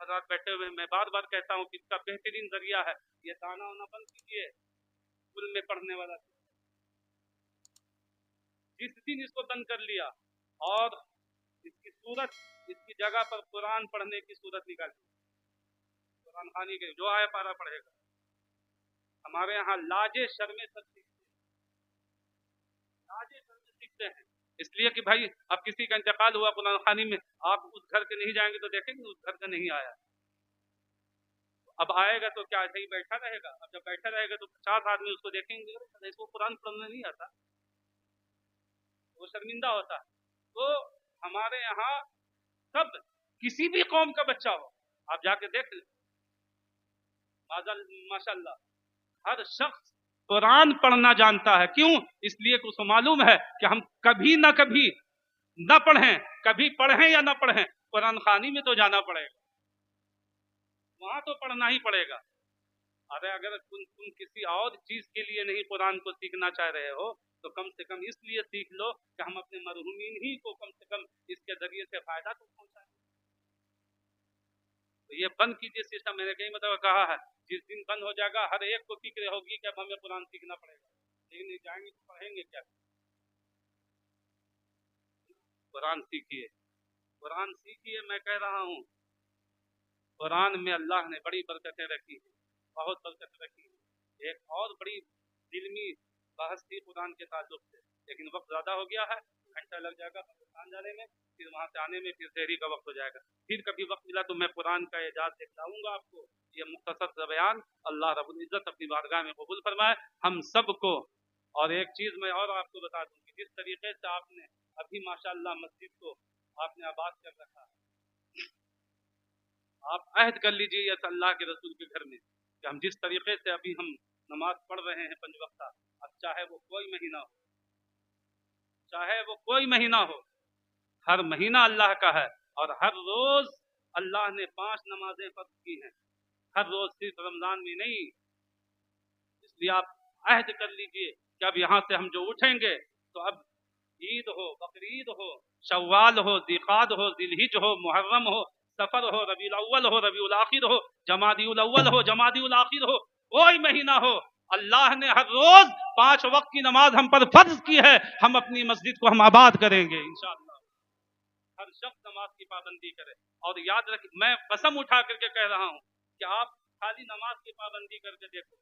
حضرات بیٹھے ہوئے, میں بار بار کہتا ہوں کہ اس کا بہترین ذریعہ ہے یہ دانا وانا بند کیجیے اسکول میں پڑھنے والا. جس دن اس کو بند کر لیا اور اس کی صورت, اس کی جگہ پر قرآن پڑھنے کی صورت نکال دی, قرآن خوانی کے جو آئے پارا پڑھے گا. ہمارے یہاں لاجے شرمے سب سیکھتے ہیں, لاجے شرمے سیکھتے ہیں, اس لیے کہ بھائی اب کسی کا انتقال ہوا قرآن خوانی میں, آپ اس گھر کے نہیں جائیں گے تو دیکھیں گے اس گھر کا نہیں آیا. اب آئے گا تو کیا ایسے ہی بیٹھا رہے گا؟ اب جب بیٹھا رہے گا تو 50 آدمی اس کو دیکھیں گے, اس کو قرآن پڑھنا نہیں آتا, وہ شرمندہ ہوتا ہے. تو ہمارے یہاں سب کسی بھی قوم کا بچہ ہو, آپ جا کے دیکھ لیں, ماشاء اللہ ہر شخص قرآن پڑھنا جانتا ہے. کیوں؟ اس لیے کہ اس کو معلوم ہے کہ ہم کبھی نہ کبھی نہ پڑھیں, کبھی پڑھیں یا نہ پڑھیں, قرآن خوانی میں تو جانا پڑے گا, وہاں تو پڑھنا ہی پڑے گا. ارے اگر تم کسی اور چیز کے لیے نہیں قرآن کو سیکھنا چاہ رہے ہو تو کم سے کم اس لیے سیکھ لو کہ ہم اپنے مرحومین ہی کو کم سے کم اس کے ذریعے سے فائدہ تو پہنچائیں. تو یہ بند کیجیے سسٹم. میں نے کئی مرتبہ کہا ہے, جس دن بند ہو جائے گا ہر ایک کو فکر ہوگی کہ اب ہمیں قرآن سیکھنا پڑے گا, لیکن جائیں گے تو پڑھیں گے کیا؟ قرآن سیکھیے, قرآن سیکھیے. میں کہہ رہا ہوں قرآن میں اللہ نے بڑی برکتیں رکھی ہیں, بہت برکتیں رکھی ہیں. ایک اور بڑی علمی بحث تھی قرآن کے تعلق سے, لیکن وقت زیادہ ہو گیا ہے, گھنٹہ لگ جائے گا پاکستان جانے میں, پھر وہاں سے آنے میں پھر سحری کا وقت ہو جائے گا. پھر کبھی وقت ملا تو میں قرآن کا اعجاز دکھلاؤں گا آپ کو. یہ مختصر سا بیان اللہ رب العزت اپنی بارگاہ میں قبول فرمائے ہم سب کو. اور ایک چیز میں اور آپ کو بتا دوں کہ جس طریقے سے آپ نے ابھی ماشاءاللہ مسجد کو آپ نے آباد کر رکھا ہے, آپ عہد کر لیجیے اس اللہ کے رسول کے گھر میں کہ ہم جس طریقے سے ابھی ہم نماز پڑھ رہے ہیں 5 وقتہ, اب چاہے وہ کوئی مہینہ ہو, چاہے وہ کوئی مہینہ ہو, ہر مہینہ اللہ کا ہے اور ہر روز اللہ نے 5 نمازیں فرض کی ہیں, ہر روز, صرف رمضان میں نہیں. اس لیے آپ عہد کر لیجئے کہ اب یہاں سے ہم جو اٹھیں گے تو اب عید ہو, بقرعید ہو, شوال ہو, ذیقعد ہو, ذی الحج ہو, محرم ہو, سفر ہو, ربیع الاول ہو, ربیع الاخر ہو, جمادی الاول ہو, جمادی الاخر ہو, کوئی مہینہ ہو, اللہ نے ہر روز 5 وقت کی نماز ہم پر فرض کی ہے. ہم اپنی مسجد کو ہم آباد کریں گے انشاءاللہ. ہر شخص نماز کی پابندی کرے. اور یاد رکھیں, میں قسم اٹھا کر کے کہہ رہا ہوں کہ آپ خالی نماز کی پابندی کر کے دیکھو,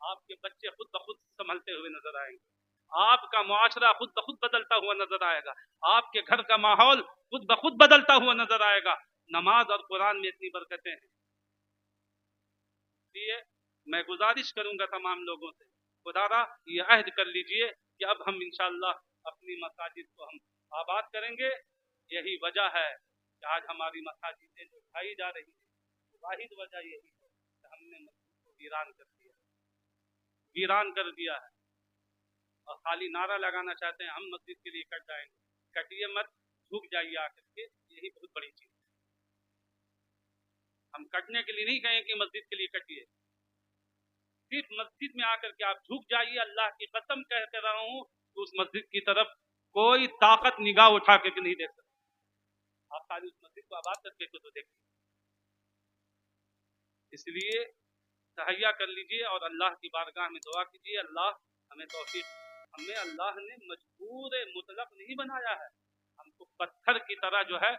آپ کے بچے خود بخود سنبھلتے ہوئے نظر آئیں گے, آپ کا معاشرہ خود بخود بدلتا ہوا نظر آئے گا, آپ کے گھر کا ماحول خود بخود بدلتا ہوا نظر آئے گا. نماز اور قرآن میں اتنی برکتیں ہیں. اس لیے میں گزارش کروں گا تمام لوگوں سے, خدا را یہ عہد کر لیجئے کہ اب ہم انشاءاللہ اپنی مساجد کو ہم آباد کریں گے. یہی وجہ ہے کہ آج ہماری مساجدیں جو کھائی جا رہی ہیں, واحد وجہ یہی ہے کہ ہم نے مسجد کو ویران کر دیا, ویران کر دیا ہے. اور خالی نعرہ لگانا چاہتے ہیں ہم مسجد کے لیے کٹ جائیں گے. کٹیے مت, جھک جائیے آ کر کے, یہی بہت بڑی چیز ہے. ہم کٹنے کے لیے نہیں کہیں کہ مسجد کے لیے کٹیے, صرف مسجد میں آ کر کے آپ جھک جائیے. اللہ کی قسم کہہ کے رہا ہوں کہ اس مسجد کی طرف کوئی طاقت نگاہ اٹھا کے نہیں دیکھ سکتی. آپ خالی اس مسجد کو آباد کر کے تو دیکھیے. اس لیے تہیا کر لیجئے اور اللہ کی بارگاہ میں دعا کیجئے, اللہ ہمیں توفیق. ہمیں اللہ نے مجبور مطلق نہیں بنایا ہے, ہم کو پتھر کی طرح جو ہے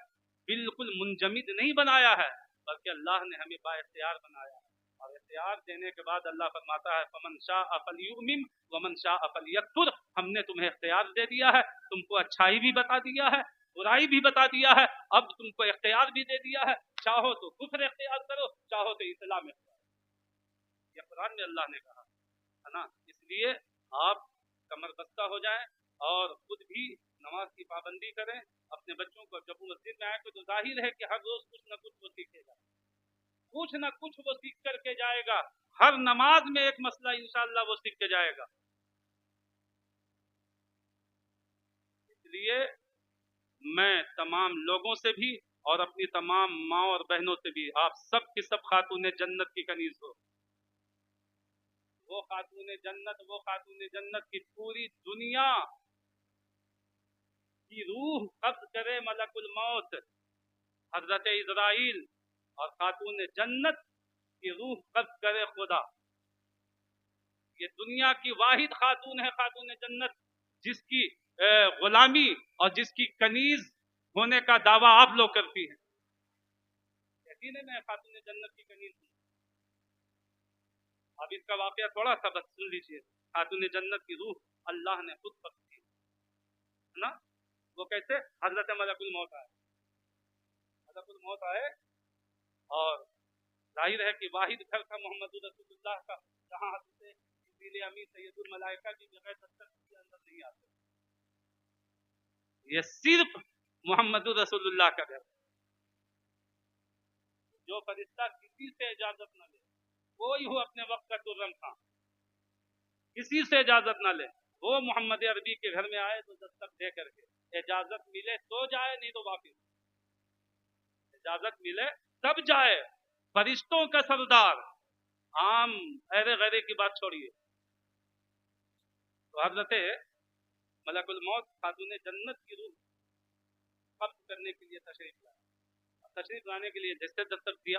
بالکل منجمد نہیں بنایا ہے, بلکہ اللہ نے ہمیں بااختیار بنایا ہے. اور اختیار دینے کے بعد اللہ فرماتا ہے فمن شاء فلیؤمن ومن شاء فلیکفر. ہم نے تمہیں اختیار دے دیا ہے, تم کو اچھائی بھی بتا دیا ہے, برائی بھی بتا دیا ہے, اب تم کو اختیار بھی دے دیا ہے. چاہو تو کفر اختیار کرو, چاہو تو اسلام اختیار. یہ قرآن میں اللہ نے کہا ہے نا. اس لیے آپ کمر بستہ ہو جائیں اور خود بھی نماز کی پابندی کریں. اپنے بچوں کو جب وہ مسجد میں آئے تو ظاہر ہے کہ ہر روز کچھ نہ کچھ وہ سیکھے گا, کچھ نہ کچھ وہ سیکھ کر کے جائے گا. ہر نماز میں ایک مسئلہ انشاءاللہ وہ سیکھ کے جائے گا. اس لیے میں تمام لوگوں سے بھی اور اپنی تمام ماں اور بہنوں سے بھی, آپ سب کی سب خاتون جنت کی کنیز ہو. وہ خاتون جنت, وہ خاتون جنت کی پوری دنیا کی روح قبض کرے ملک الموت حضرت اسرائیل, اور خاتون جنت کی روح قبض کرے خدا. یہ دنیا کی واحد خاتون ہے خاتون جنت جس کی غلامی اور جس کی کنیز ہونے کا دعویٰ آپ لوگ کرتی ہیں. یقین ہے میں خاتون جنت کی کنیز ہوں. اب اس کا واقعہ تھوڑا سا بس سن لیجیے. خاتون جنت کی روح اللہ نے خود بخشی ہے نا. وہ کیسے؟ حضرت ملک الموت آئے. ملک الموت آئے اور ظاہر ہے کہ واحد گھر تھا محمد رسول اللہ کا جہاں حضرت جبریل امین سید الملائکہ کی بغیر دستک کے اندر نہیں آتے. یہ صرف محمد رسول اللہ کا گھر. جو فرشتہ کسی سے اجازت نہ لے, کوئی ہو اپنے وقت کا ترم خان, کسی سے اجازت نہ لے, وہ محمد عربی کے گھر میں آئے تو دستک دے کر کے اجازت ملے تو جائے, نہیں تو واپس. اجازت ملے تب جائے. فرشتوں کا سردار, عام ایرے غیرے کی بات چھوڑیے. تو حضرت ملک الموت خاتون جنت کی روح قبض کرنے کے لیے تشریف لائے. تشریف لانے کے لیے جیسے دستک دیا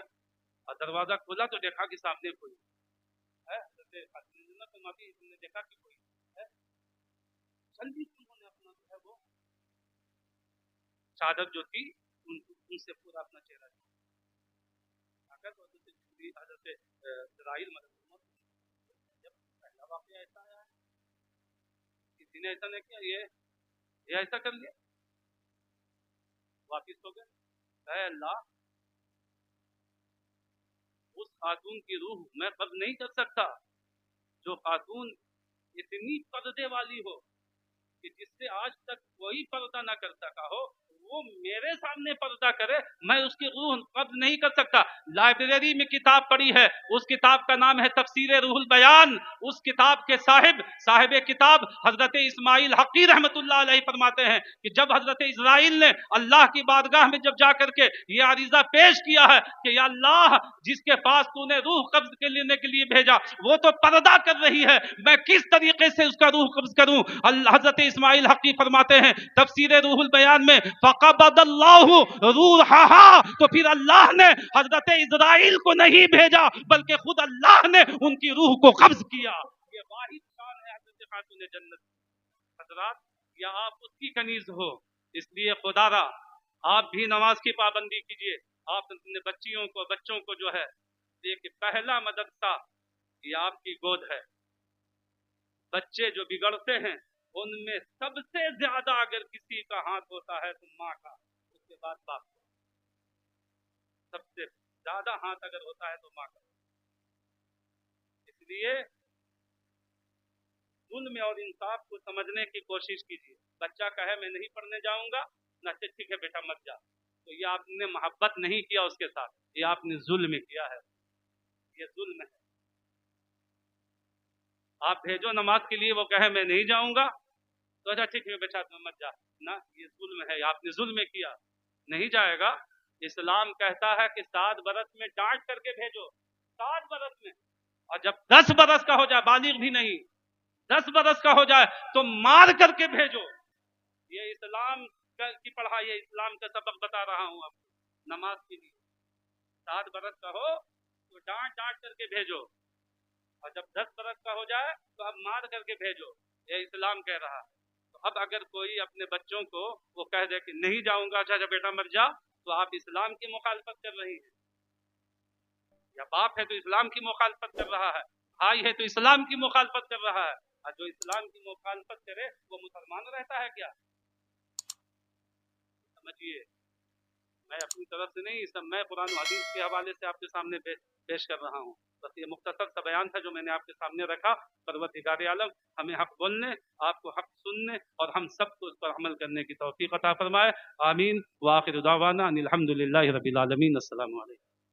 اور دروازہ کھولا تو دیکھا کہ سامنے کوئی ہے. حضرت خاتون جنت نے دیکھا کہ کوئی ہے. جلدی انہوں نے اپنا جو ہے وہ چادر جو تھی ان سے پورا اپنا چہرہ دیا. حضرت اسرائیل ملک الموت جب پہلا واقعہ ایسا آیا ہے, کسی نے ایسا نہیں کیا, یہ ایسا کر لیا, واپس ہو گئے. اے اللہ, اس خاتون کی روح میں قبض نہیں کر سکتا جو خاتون اتنی پردے والی ہو کہ جس سے آج تک کوئی پردہ نہ کر سکا ہو, وہ میرے سامنے پردہ کرے, میں اس کی روح قبض نہیں کر سکتا. لائبریری میں کتاب پڑھی ہے, اس کتاب کا نام ہے تفسیر روح البیان. اس کتاب کے صاحب کتاب حضرت اسماعیل حقی رحمت اللہ علیہ فرماتے ہیں کہ جب حضرت اسرائیل نے اللہ کی بارگاہ میں جب جا کر کے یہ عریضہ پیش کیا ہے کہ یا اللہ, جس کے پاس تو نے روح قبض کے لینے کے لیے بھیجا وہ تو پردہ کر رہی ہے, میں کس طریقے سے اس کا روح قبض کروں. حضرت اسماعیل حقی فرماتے ہیں تفسیر روح البیان میں, فقبض اللہ روحها, تو پھر اللہ نے حضرت اسرائیل کو نہیں بھیجا بلکہ خود اللہ نے ان کی روح کو قبض کیا. یہ واحد شان ہے حضرت خاتون جنت. حضرات, یا آپ اس کی کنیز ہو, اس لیے خدا را آپ بھی نماز کی پابندی کیجئے. آپ اپنے بچوں کو جو ہے یہ پہلا مدرسہ یہ آپ کی گود ہے. بچے جو بگڑتے ہیں ان میں سب سے زیادہ اگر کسی کا ہاتھ ہوتا ہے تو ماں کا, اس کے بعد باپ کا. سب سے زیادہ ہاتھ اگر ہوتا ہے تو ماں کا. اس لیے ظلم اور انصاف کو سمجھنے کی کوشش کیجیے. بچہ کہے میں نہیں پڑھنے جاؤں گا, نہ ٹھیک ہے بیٹا مت جا, تو یہ آپ نے محبت نہیں کیا اس کے ساتھ, یہ آپ نے ظلم کیا ہے. یہ ظلم ہے. آپ بھیجو نماز کے لیے, وہ کہے میں نہیں جاؤں گا, تو اچھا ٹھیک ہے بیٹا مت جا, نہ یہ ظلم ہے, آپ نے ظلم کیا, نہیں جائے گا. اسلام کہتا ہے کہ 7 برس میں ڈانٹ کر کے بھیجو, 7 برس میں, اور جب 10 برس کا ہو جائے, بالغ بھی نہیں, 10 برس کا ہو جائے تو مار کر کے بھیجو. یہ اسلام کی پڑھائی ہے, اسلام کا سبق بتا رہا ہوں آپ کو. نماز کے لیے 7 برس کا ہو تو ڈانٹ کر کے بھیجو, اور جب 10 برس کا ہو جائے تو اب مار کر کے بھیجو. یہ اسلام کہہ رہا ہے. تو اب اگر کوئی اپنے بچوں کو وہ کہہ دے کہ نہیں جاؤں گا, اچھا بیٹا مر جا, تو آپ اسلام کی مخالفت کر رہی ہیں. یا باپ ہے تو اسلام کی مخالفت کر رہا ہے, بھائی ہے تو اسلام کی مخالفت کر رہا ہے. اور جو اسلام کی مخالفت کرے وہ مسلمان رہتا ہے کیا؟ سمجھیے, میں اپنی طرف سے نہیں, سب میں قرآن و حدیث کے حوالے سے آپ کے سامنے پیش کر رہا ہوں. بس یہ مختصر سا بیان تھا جو میں نے آپ کے سامنے رکھا. پروردگار عالم ہمیں حق بولنے, آپ کو حق سننے اور ہم سب کو اس پر عمل کرنے کی توفیق عطا فرمائے. آمین. وآخر دعوانا ان الحمد للہ رب العالمین. السلام علیکم.